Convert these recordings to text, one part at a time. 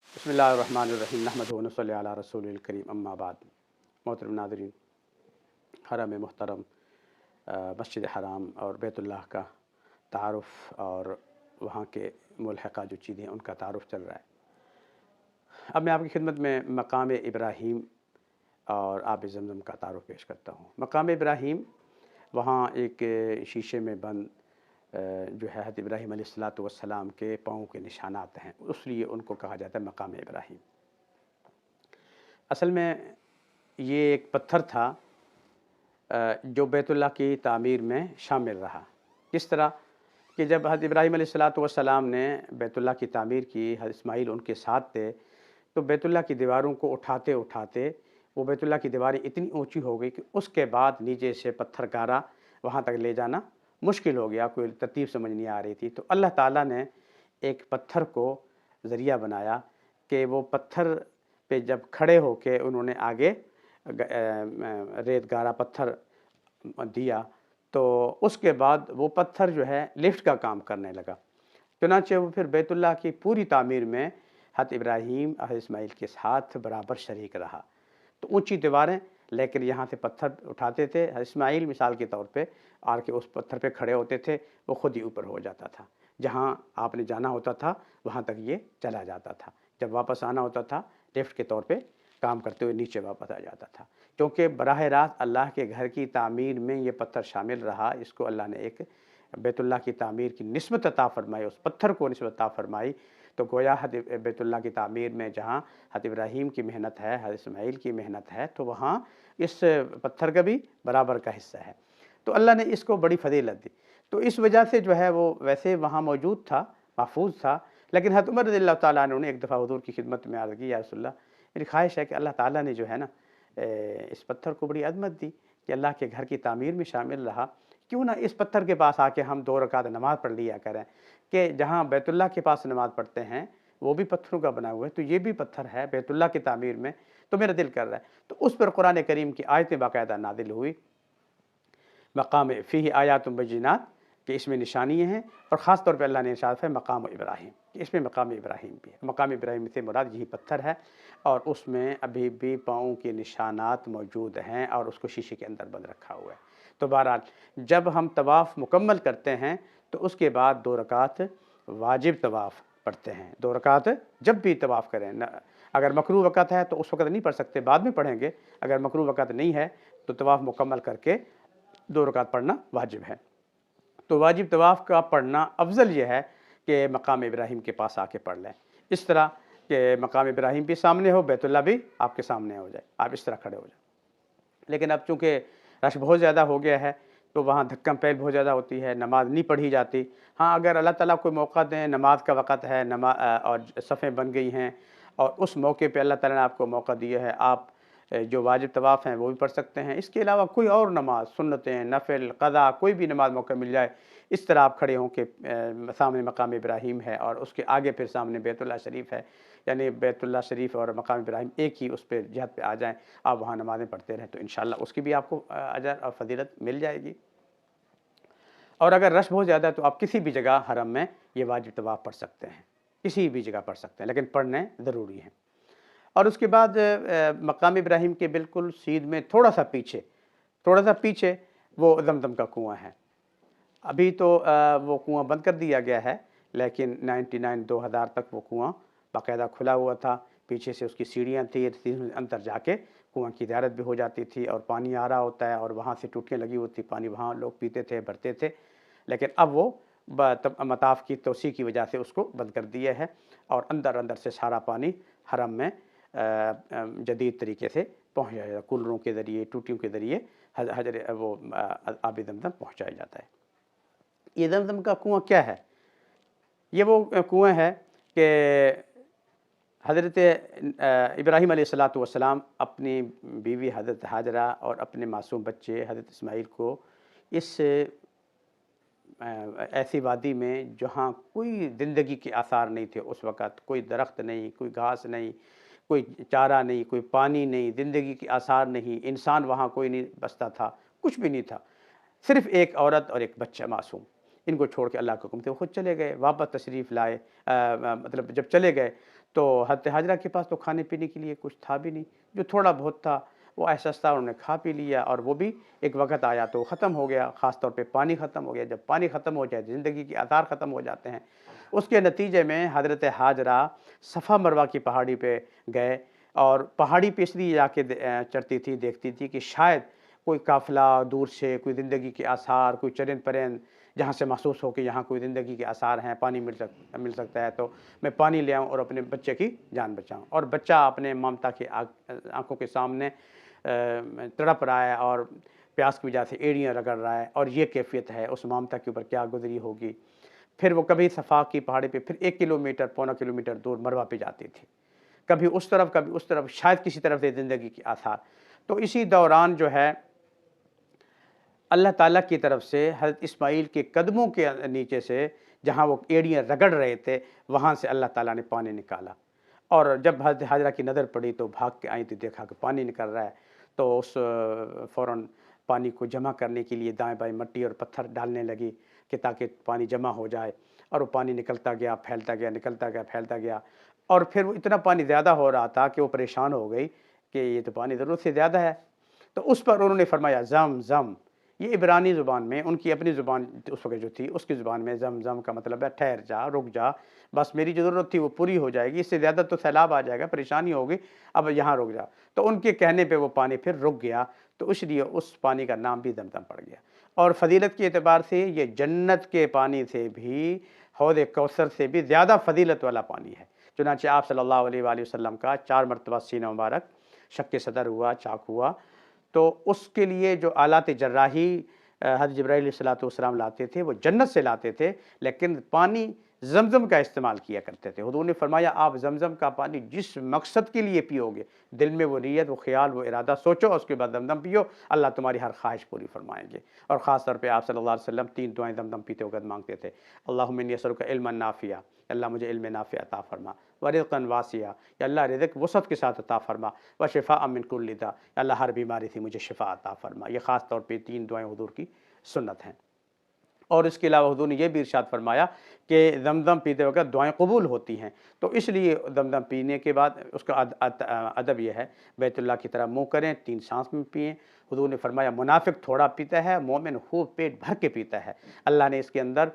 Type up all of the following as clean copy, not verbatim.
बिस्मिल्लाहिर्रहमानिर्रहीम नहमदुहु व नसल्ली अला रसूलिल करीम अम्मा बाद। मोहतरम नाज़रीन, हरम मोहतरम मस्जिद हराम और बैतुल्लाह का तारुफ़ और वहाँ के मुल्हिक़ा जो चीज़ें हैं उनका तारुफ़ चल रहा है। अब मैं आपकी खिदमत में मकाम इब्राहीम और आब ज़मज़म का तारुफ़ पेश करता हूँ। मकाम इब्राहीम वहाँ एक शीशे में बंद जो है हज़रत इब्राहीम अलैहिस्सलातु वस्सलाम के पाँव के निशानात हैं, इसलिए उनको कहा जाता है मकाम इब्राहीम। असल में ये एक पत्थर था जो बैतुल्लाह की तामीर में शामिल रहा। किस तरह कि जब हज़रत इब्राहीम अलैहिस्सलातु वस्सलाम ने बैतुल्लाह की तामीर की, हज़रत इस्माईल उनके साथ थे, तो बैतुल्लाह की दीवारों को उठाते उठाते वो बैतुल्लाह की दीवारें इतनी ऊंची हो गई कि उसके बाद नीचे से पत्थर गारा वहाँ तक ले जाना मुश्किल हो गया, कोई तरतीब समझ नहीं आ रही थी। तो अल्लाह ताला ने एक पत्थर को ज़रिया बनाया कि वो पत्थर पे जब खड़े होके उन्होंने आगे रेत गारा पत्थर दिया, तो उसके बाद वो पत्थर जो है लिफ्ट का काम करने लगा। चुनांचे वो फिर बैतुल्लाह की पूरी तामीर में हज़रत इब्राहीम हज़रत इस्माईल के साथ बराबर शरीक रहा। तो ऊंची दीवारें, लेकिन यहाँ से पत्थर उठाते थे। हज़रत इस्माईल मिसाल के तौर पे आर के उस पत्थर पे खड़े होते थे, वो खुद ही ऊपर हो जाता था। जहाँ आपने जाना होता था वहाँ तक ये चला जाता था। जब वापस आना होता था लिफ्ट के तौर पे काम करते हुए नीचे वापस आ जाता था। क्योंकि बराह रास्त अल्लाह के घर की तामीर में ये पत्थर शामिल रहा, इसको अल्लाह ने एक बैतुल्लाह की तामीर की निस्बत अता फ़रमाई, उस पत्थर को निस्बत अता फ़रमाई। तो गोया बैतुल्लाह की तामीर में जहाँ हज़रत इब्राहीम की मेहनत है, हज़रत इस्माईल की मेहनत है, तो वहाँ इस पत्थर का भी बराबर का हिस्सा है। तो अल्लाह ने इसको बड़ी फ़जीलत दी। तो इस वजह से जो है वो वैसे वहाँ मौजूद था, महफूज था, लेकिन हज़रत उमर रज़ियल्लाहु ताला अन्हु ने एक दफ़ा हुज़ूर की खिदमत में अर्ज़ की, या रसूलल्लाह, मेरी ख्वाहिश है कि अल्लाह ताला ने जो है ना इस पत्थर को बड़ी अज़मत दी कि अल्लाह के घर की तामीर में शामिल रहा, क्यों ना इस पत्थर के पास आके हम 2 रकात नमाज़ पढ़ लिया करें। कि जहाँ बैतुल्लाह के पास नमाज़ पढ़ते हैं वो भी पत्थरों का बना हुआ है, तो ये भी पत्थर है बैतुल्लाह की तामीर में, तो मेरा दिल कर रहा है। तो उस पर कुरान करीम की आयतें बाकायदा नाज़िल हुई, मकाम फ़ीही आयातुम बय्यिनात, कि इसमें निशानियाँ हैं। और ख़ास तौर पे अल्लाह ने इरशाद है मकाम इब्राहीम, कि इसमें मकाम इब्राहीम भी है। मकाम इब्राहीम से मुराद यही पत्थर है और उसमें अभी भी पाँव के निशानात मौजूद हैं और उसको शीशे के अंदर बंद रखा हुआ है। तो बहरहाल जब हम तवाफ़ मुकम्मल करते हैं तो उसके बाद 2 रकात वाजिब तवाफ़ पढ़ते हैं। 2 रकात जब भी तवाफ़ करें न, अगर मकरूह वक़्त है तो उस वक़्त नहीं पढ़ सकते, बाद में पढ़ेंगे। अगर मकरूह वक़्त नहीं है तो तवाफ़ मुकम्मल करके 2 रकात पढ़ना वाजिब है। तो वाजिब तवाफ़ का पढ़ना अफ़ज़ल ये है कि मकाम इब्राहीम के पास आके पढ़ लें। इस तरह कि मकाम इब्राहीम भी सामने हो, बैतुल्लाह भी आपके सामने हो जाए, आप इस तरह खड़े हो जाएँ। लेकिन अब चूँकि रश बहुत ज़्यादा हो गया है तो वहाँ धक्कम पैल बहुत ज़्यादा होती है, नमाज़ नहीं पढ़ी जाती। हाँ, अगर अल्लाह ताला कोई मौका दें, नमाज का वक़्त है, और सफ़ें बन गई हैं और उस मौके पे अल्लाह ताला ने आपको मौका दिया है, आप जो वाजिब तवाफ़ हैं वो भी पढ़ सकते हैं। इसके अलावा कोई और नमाज, सुन्नतें, नफ़िल, क़ज़ा, कोई भी नमाज मौका मिल जाए, इस तरह आप खड़े हों कि सामने मकाम इब्राहीम है और उसके आगे फिर सामने बैतुल्लाह शरीफ है, यानी बैतुल्लाह शरीफ और मकाम इब्राहीम एक ही उस पे जहत पे आ जाएँ, आप वहाँ नमाज़ें पढ़ते रहें, तो इंशाअल्लाह उसकी भी आपको अजर और फ़ज़ीलत मिल जाएगी। और अगर रश बहुत ज़्यादा है तो आप किसी भी जगह हरम में ये वाजिब तवाफ़ पढ़ सकते हैं, किसी भी जगह पढ़ सकते हैं, लेकिन पढ़ने ज़रूरी हैं। और उसके बाद मकाम इब्राहीम के बिल्कुल सीध में थोड़ा सा पीछे वो ज़मज़म का कुआँ है। अभी तो वो कुआँ बंद कर दिया गया है, लेकिन 99 2000 तक वो कुआँ बाकायदा खुला हुआ था। पीछे से उसकी सीढ़ियाँ थी, अंदर जाके कुआँ की ज़ियारत भी हो जाती थी और पानी आ रहा होता है और वहाँ से टूटियाँ लगी होती, पानी वहाँ लोग पीते थे, भरते थे। लेकिन अब वो मताफ़ की तोसी की वजह से उसको बंद कर दिया है और अंदर से सारा पानी हरम में जदीद तरीके से पहुँचाया जाता है, कूलरों के ज़रिए, टूटियों के ज़रिए आब ज़मज़म पहुँचाया जाता है। ये ज़मज़म का कुआँ क्या है? ये वो कुआँ है कि हज़रत इब्राहीम अलैहिस्सलातु वस्सलाम अपनी बीवी हज़रत हाजरा और अपने मासूम बच्चे हज़रत इस्माईल को इस ऐसी वादी में जहाँ कोई ज़िंदगी के आसार नहीं थे उस वक़्त, कोई दरख्त नहीं, कोई घास नहीं, कोई चारा नहीं, कोई पानी नहीं, ज़िंदगी के आसार नहीं, इंसान वहाँ कोई नहीं बसता था, कुछ भी नहीं था। सिर्फ़ एक औरत और एक बच्चा मासूम, इनको छोड़ के अल्लाह के हुक्म थे वो खुद चले गए, वापस तशरीफ़ लाए। मतलब जब चले गए तो हज़रत हाजरा के पास तो खाने पीने के लिए कुछ था भी नहीं, जो थोड़ा बहुत था वो एहसास उन्होंने खा पी लिया, और वो भी एक वक़्त आया तो ख़त्म हो गया। ख़ास तौर पे पानी ख़त्म हो गया। जब पानी ख़त्म हो जाए ज़िंदगी के आसार ख़त्म हो जाते हैं। उसके नतीजे में हज़रत हाजरा सफ़ा मरवा की पहाड़ी पे गए, और पहाड़ी पे इसलिए जाके चढ़ती थी, देखती थी कि शायद कोई काफ़िला दूर से, कोई ज़िंदगी के आसार, कोई चरिंद परिंद जहाँ से महसूस हो कि यहाँ कोई ज़िंदगी के आसार हैं, पानी मिल सकता है, तो मैं पानी ले आऊँ और अपने बच्चे की जान बचाऊँ। और बच्चा अपने ममता की आँखों के सामने तड़प रहा है और प्यास की वजह से एड़ियाँ रगड़ रहा है, और ये कैफ़ियत है, उस ममता के ऊपर क्या गुज़री होगी। फिर वो कभी सफ़ा की पहाड़ी पे, फिर 1 किलोमीटर, पौना किलोमीटर दूर मरवा पे जाती थी। कभी उस तरफ, कभी उस तरफ, शायद किसी तरफ से ज़िंदगी के आसार। तो इसी दौरान जो है अल्लाह ताला की तरफ से हज़रत इस्माइल के कदमों के नीचे से, जहाँ वो एड़ियाँ रगड़ रहे थे, वहाँ से अल्लाह ताला ने पानी निकाला। और जब हज़रत हाजरा की नज़र पड़ी तो भाग के आई, तो देखा कि पानी निकल रहा है। तो उस फ़ौरन पानी को जमा करने के लिए दाएँ-बाएँ मट्टी और पत्थर डालने लगी कि ताकि पानी जमा हो जाए। और वो पानी निकलता गया, फैलता गया, निकलता गया, फैलता गया। और फिर वो इतना पानी ज़्यादा हो रहा था कि वो परेशान हो गई कि ये तो पानी ज़रूरत से ज़्यादा है। तो उस पर उन्होंने फरमाया ज़म ज़म। ये इब्रानी ज़ुबान में, उनकी अपनी ज़ुबान उस वक़्त जो थी उसकी ज़ुबान में ज़म ज़म का मतलब है ठहर जा, रुक जा, बस मेरी जो ज़रूरत थी वो पूरी हो जाएगी, इससे ज़्यादा तो सैलाब आ जाएगा, परेशानी होगी, अब यहाँ रुक जा। तो उनके कहने पे वो पानी फिर रुक गया, तो इसलिए उस पानी का नाम भी ज़मज़म पड़ गया। और फ़ज़ीलत के एतबार से ये जन्नत के पानी से भी, हौज़ कौसर से भी ज़्यादा फ़ज़ीलत वाला पानी है। चुनांचे आप सल्लल्लाहु अलैहि वसल्लम का 4 मरतबा सीना मुबारक शक्के सदर हुआ, चाक हुआ, तो उसके लिए जो आलात जर्राही हज़रत जिब्राइल अलैहिस्सलाम लाते थे वो जन्नत से लाते थे, लेकिन पानी ज़मज़म का इस्तेमाल किया करते थे। हुज़ूर ने फरमाया आप ज़मज़म का पानी जिस मकसद के लिए पियोगे, दिल में वो नीयत, वो ख़्याल, वो इरादा सोचो, उसके बाद ज़मज़म पियो, अल्लाह तुम्हारी हर ख्वाहिश पूरी फरमाएँगे। और ख़ास तौर पे आप सल्लल्लाहु अलैहि वसल्लम 3 दुआएँ ज़मज़म पीते वक़्त माँगते थे। अल्लाहुम्मा इन्नी असअलुका इल्मन नाफ़िया, अल्लाह मुझे इल्म नाफ़िया अता फ़रमा, व रिज़्क़न वासिया, या अल्लाह रिज़्क़ वसअत के साथ अता फ़रमा, व शिफ़ाअम मिन कुल्लि दा, या अल्लाह हर बीमारी से मुझे शिफ़ा अता फ़रमा। ये ख़ास तौर पे 3 दुआएँ हुज़ूर की सुन्नत हैं। और इसके अलावा हुज़ूर ने ये भी इरशाद फरमाया कि ज़मज़म पीते वक़्त दुआएँ कबूल होती हैं। तो इसलिए ज़मज़म पीने के बाद उसका अदब ये है, बैतुल्लाह की तरह मुँह करें, 3 साँस में पिएँ। हुज़ूर ने फरमाया मुनाफ़िक थोड़ा पीता है, मोमिन खूब पेट भर के पीता है। अल्लाह ने इसके अंदर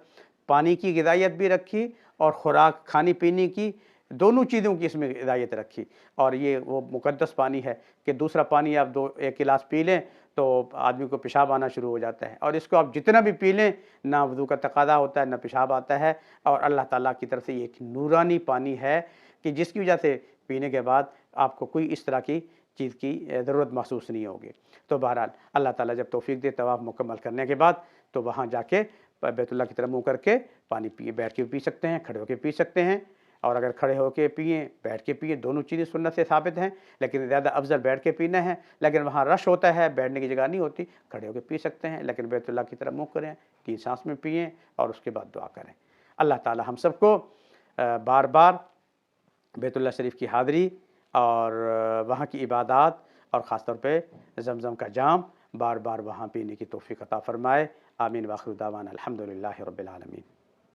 पानी की ग़िज़ायत भी रखी और खुराक खाने-पीने की, दोनों चीज़ों की इसमें ग़िज़ायत रखी। और ये वो मुक़द्दस पानी है कि दूसरा पानी आप 1 गिलास पी लें तो आदमी को पेशाब आना शुरू हो जाता है, और इसको आप जितना भी पी लें ना वज़ू का तकाज़ा होता है, ना पेशाब आता है। और अल्लाह ताला की तरफ से ये एक नूरानी पानी है कि जिसकी वजह से पीने के बाद आपको कोई इस तरह की चीज़ की ज़रूरत महसूस नहीं होगी। तो बहरहाल अल्लाह ताला जब तौफ़ीक दे तवाफ़ मुकम्मल करने के बाद, तो वहाँ जाके बैतुल्लाह की तरफ मुँह करके पानी पिए, बैठ के भी पी सकते हैं, खड़े होके पी सकते हैं। और अगर खड़े होके पिएँ, बैठ के पिएँ, दोनों चीज़ें सुन्नत से साबित हैं, लेकिन ज़्यादा अफ़ज़ल बैठ के पीना है। लेकिन वहाँ रश होता है, बैठने की जगह नहीं होती, खड़े होके पी सकते हैं, लेकिन बैतुल्लाह की तरफ मुँह करें, 3 साँस में पिएँ और उसके बाद दुआ करें। अल्लाह ताला हम सबको बार-बार बैतुल्लाह शरीफ की हाज़िरी और वहाँ की इबादत और ख़ास तौर पे ज़मज़म का जाम बार-बार वहाँ पीने की तौफ़ीक़ अता फ़रमाए। आमीन व आख़िर दावाना अल्हम्दुलिल्लाहि रब्बिल आलमीन।